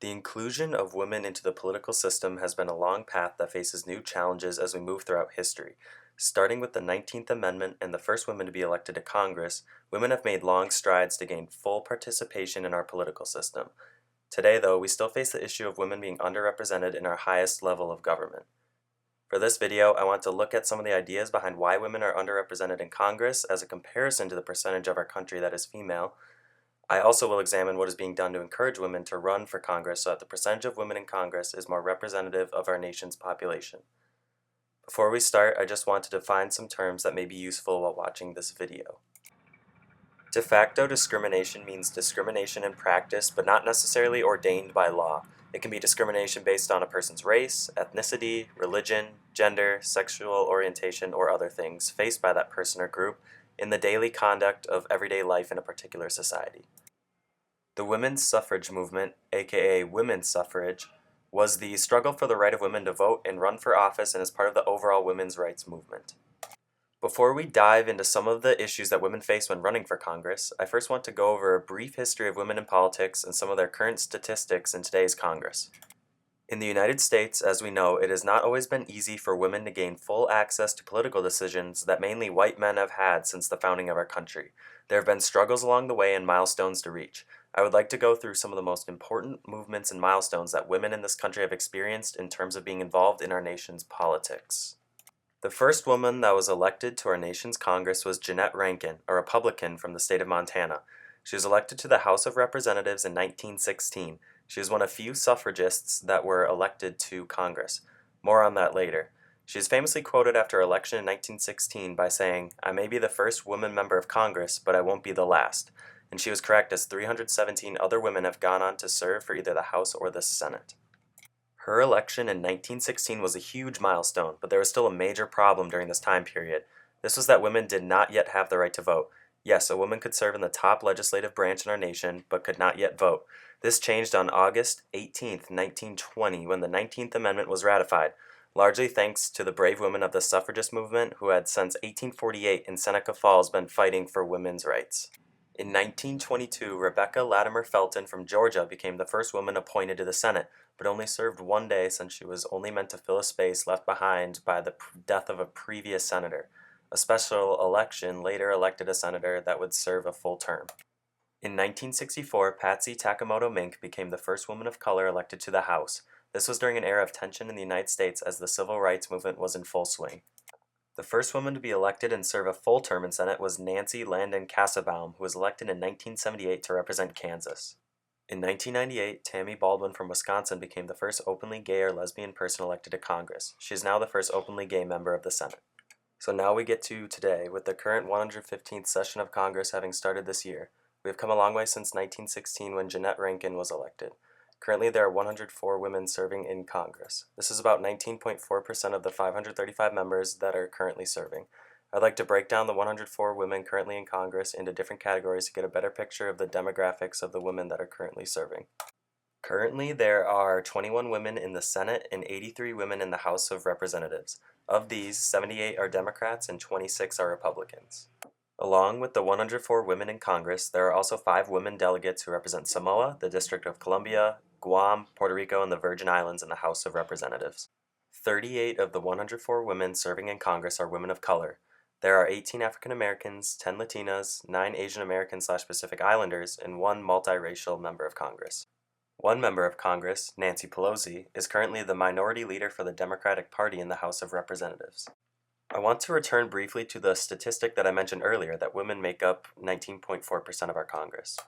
The inclusion of women into the political system has been a long path that faces new challenges as we move throughout history. Starting with the 19th Amendment and the first women to be elected to Congress, women have made long strides to gain full participation in our political system. Today, though, we still face the issue of women being underrepresented in our highest level of government. For this video, I want to look at some of the ideas behind why women are underrepresented in Congress as a comparison to the percentage of our country that is female. I also will examine what is being done to encourage women to run for Congress so that the percentage of women in Congress is more representative of our nation's population. Before we start, I just want to define some terms that may be useful while watching this video. De facto discrimination means discrimination in practice, but not necessarily ordained by law. It can be discrimination based on a person's race, ethnicity, religion, gender, sexual orientation, or other things faced by that person or group in the daily conduct of everyday life in a particular society. The women's suffrage movement, aka women's suffrage, was the struggle for the right of women to vote and run for office and is part of the overall women's rights movement. Before we dive into some of the issues that women face when running for Congress, I first want to go over a brief history of women in politics and some of their current statistics in today's Congress. In the United States, as we know, it has not always been easy for women to gain full access to political decisions that mainly white men have had since the founding of our country. There have been struggles along the way and milestones to reach. I would like to go through some of the most important movements and milestones that women in this country have experienced in terms of being involved in our nation's politics. The first woman that was elected to our nation's Congress was Jeannette Rankin, a Republican from the state of Montana. She was elected to the House of Representatives in 1916. She was one of few suffragists that were elected to Congress. More on that later. She is famously quoted after her election in 1916 by saying, "I may be the first woman member of Congress, but I won't be the last." And she was correct, as 317 other women have gone on to serve for either the House or the Senate. Her election in 1916 was a huge milestone, but there was still a major problem during this time period. This was that women did not yet have the right to vote. Yes, a woman could serve in the top legislative branch in our nation, but could not yet vote. This changed on August 18, 1920, when the 19th Amendment was ratified, largely thanks to the brave women of the suffragist movement who had since 1848 in Seneca Falls been fighting for women's rights. In 1922, Rebecca Latimer Felton from Georgia became the first woman appointed to the Senate, but only served one day since she was only meant to fill a space left behind by the death of a previous senator. A special election later elected a senator that would serve a full term. In 1964, Patsy Takemoto Mink became the first woman of color elected to the House. This was during an era of tension in the United States as the civil rights movement was in full swing. The first woman to be elected and serve a full term in Senate was Nancy Landon Kassebaum, who was elected in 1978 to represent Kansas. In 1998, Tammy Baldwin from Wisconsin became the first openly gay or lesbian person elected to Congress. She is now the first openly gay member of the Senate. So now we get to today, with the current 115th session of Congress having started this year. We have come a long way since 1916 when Jeannette Rankin was elected. Currently, there are 104 women serving in Congress. This is about 19.4% of the 535 members that are currently serving. I'd like to break down the 104 women currently in Congress into different categories to get a better picture of the demographics of the women that are currently serving. Currently, there are 21 women in the Senate and 83 women in the House of Representatives. Of these, 78 are Democrats and 26 are Republicans. Along with the 104 women in Congress, there are also 5 women delegates who represent Samoa, the District of Columbia, Guam, Puerto Rico, and the Virgin Islands in the House of Representatives. 38 of the 104 women serving in Congress are women of color. There are 18 African Americans, 10 Latinas, 9 Asian American/Pacific Islanders, and 1 multiracial member of Congress. One member of Congress, Nancy Pelosi, is currently the minority leader for the Democratic Party in the House of Representatives. I want to return briefly to the statistic that I mentioned earlier, that women make up 19.4% of our Congress.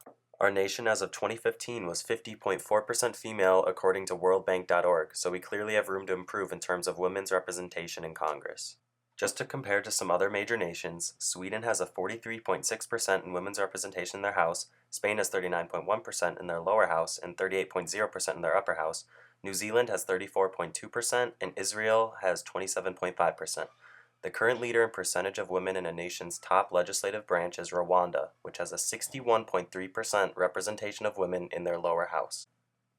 Our nation as of 2015 was 50.4% female according to worldbank.org, so we clearly have room to improve in terms of women's representation in Congress. Just to compare to some other major nations, Sweden has a 43.6% in women's representation in their house, Spain has 39.1% in their lower house, and 38.0% in their upper house. New Zealand has 34.2%, and Israel has 27.5%. The current leader in percentage of women in a nation's top legislative branch is Rwanda, which has a 61.3% representation of women in their lower house.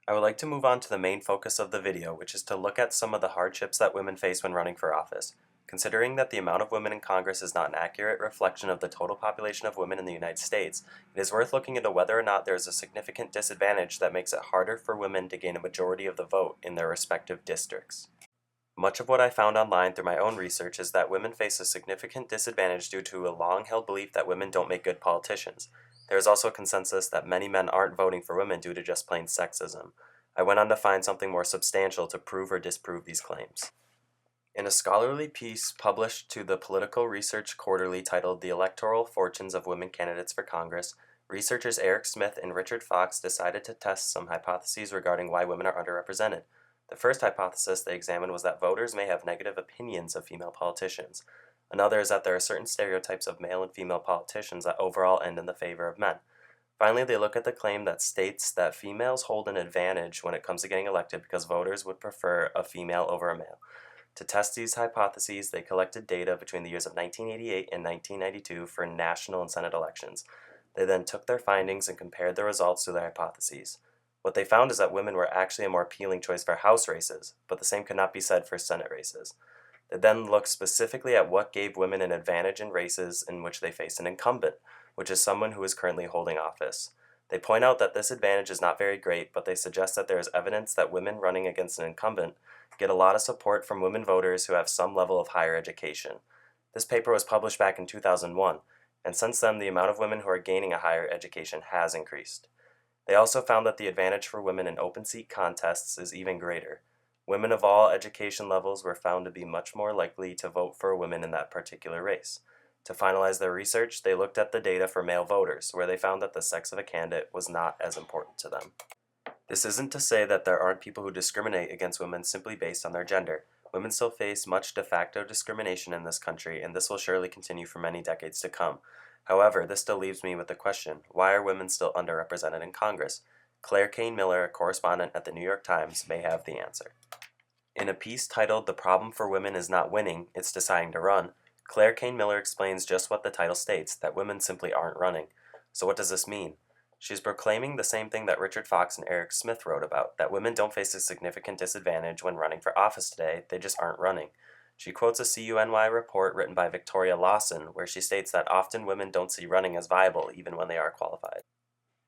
I would like to move on to the main focus of the video, which is to look at some of the hardships that women face when running for office. Considering that the amount of women in Congress is not an accurate reflection of the total population of women in the United States, it is worth looking into whether or not there is a significant disadvantage that makes it harder for women to gain a majority of the vote in their respective districts. Much of what I found online through my own research is that women face a significant disadvantage due to a long-held belief that women don't make good politicians. There is also a consensus that many men aren't voting for women due to just plain sexism. I went on to find something more substantial to prove or disprove these claims. In a scholarly piece published to the Political Research Quarterly titled The Electoral Fortunes of Women Candidates for Congress, researchers Eric Smith and Richard Fox decided to test some hypotheses regarding why women are underrepresented. The first hypothesis they examined was that voters may have negative opinions of female politicians. Another is that there are certain stereotypes of male and female politicians that overall end in the favor of men. Finally, they look at the claim that states that females hold an advantage when it comes to getting elected because voters would prefer a female over a male. To test these hypotheses, they collected data between the years of 1988 and 1992 for national and Senate elections. They then took their findings and compared the results to their hypotheses. What they found is that women were actually a more appealing choice for House races, but the same could not be said for Senate races. They then looked specifically at what gave women an advantage in races in which they faced an incumbent, which is someone who is currently holding office. They point out that this advantage is not very great, but they suggest that there is evidence that women running against an incumbent get a lot of support from women voters who have some level of higher education. This paper was published back in 2001, and since then the amount of women who are gaining a higher education has increased. They also found that the advantage for women in open seat contests is even greater. Women of all education levels were found to be much more likely to vote for women in that particular race. To finalize their research, they looked at the data for male voters, where they found that the sex of a candidate was not as important to them. This isn't to say that there aren't people who discriminate against women simply based on their gender. Women still face much de facto discrimination in this country, and this will surely continue for many decades to come. However, this still leaves me with the question, why are women still underrepresented in Congress? Claire Kane Miller, a correspondent at the New York Times, may have the answer. In a piece titled The Problem for Women is Not Winning, It's Deciding to Run, Claire Kane Miller explains just what the title states, that women simply aren't running. So what does this mean? She's proclaiming the same thing that Richard Fox and Eric Smith wrote about, that women don't face a significant disadvantage when running for office today, they just aren't running. She quotes a CUNY report written by Victoria Lawson, where she states that often women don't see running as viable even when they are qualified.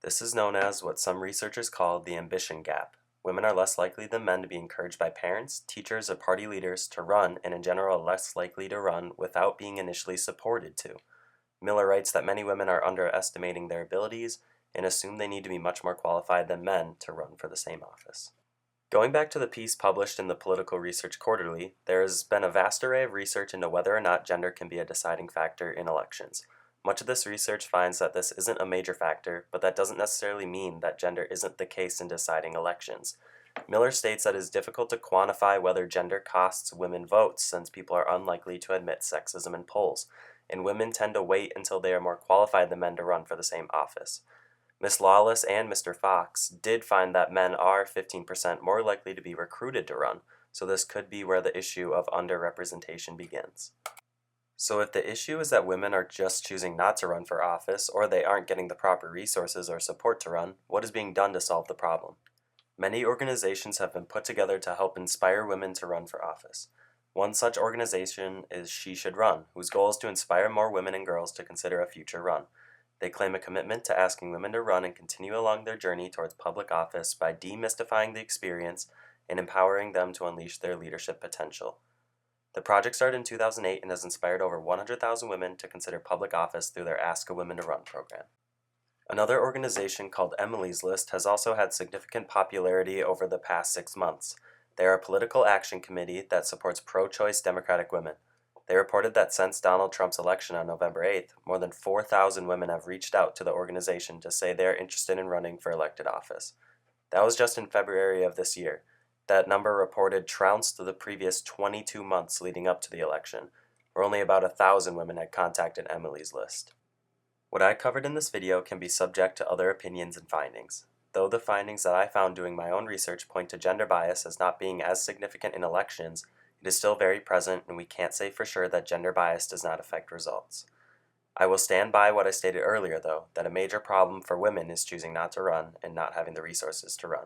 This is known as what some researchers call the ambition gap. Women are less likely than men to be encouraged by parents, teachers, or party leaders to run, and in general less likely to run without being initially supported to. Miller writes that many women are underestimating their abilities and assume they need to be much more qualified than men to run for the same office. Going back to the piece published in the Political Research Quarterly, there has been a vast array of research into whether or not gender can be a deciding factor in elections. Much of this research finds that this isn't a major factor, but that doesn't necessarily mean that gender isn't the case in deciding elections. Miller states that it is difficult to quantify whether gender costs women votes since people are unlikely to admit sexism in polls, and women tend to wait until they are more qualified than men to run for the same office. Ms. Lawless and Mr. Fox did find that men are 15% more likely to be recruited to run, so this could be where the issue of underrepresentation begins. So if the issue is that women are just choosing not to run for office, or they aren't getting the proper resources or support to run, what is being done to solve the problem? Many organizations have been put together to help inspire women to run for office. One such organization is She Should Run, whose goal is to inspire more women and girls to consider a future run. They claim a commitment to asking women to run and continue along their journey towards public office by demystifying the experience and empowering them to unleash their leadership potential. The project started in 2008 and has inspired over 100,000 women to consider public office through their Ask a Woman to Run program. Another organization called Emily's List has also had significant popularity over the past 6 months. They are a political action committee that supports pro-choice Democratic women. They reported that since Donald Trump's election on November 8th, more than 4,000 women have reached out to the organization to say they are interested in running for elected office. That was just in February of this year. That number reported trounced the previous 22 months leading up to the election, where only about 1,000 women had contacted Emily's List. What I covered in this video can be subject to other opinions and findings. Though the findings that I found doing my own research point to gender bias as not being as significant in elections, it is still very present, and we can't say for sure that gender bias does not affect results. I will stand by what I stated earlier, though, that a major problem for women is choosing not to run and not having the resources to run.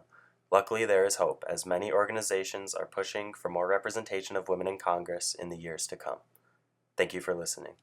Luckily, there is hope, as many organizations are pushing for more representation of women in Congress in the years to come. Thank you for listening.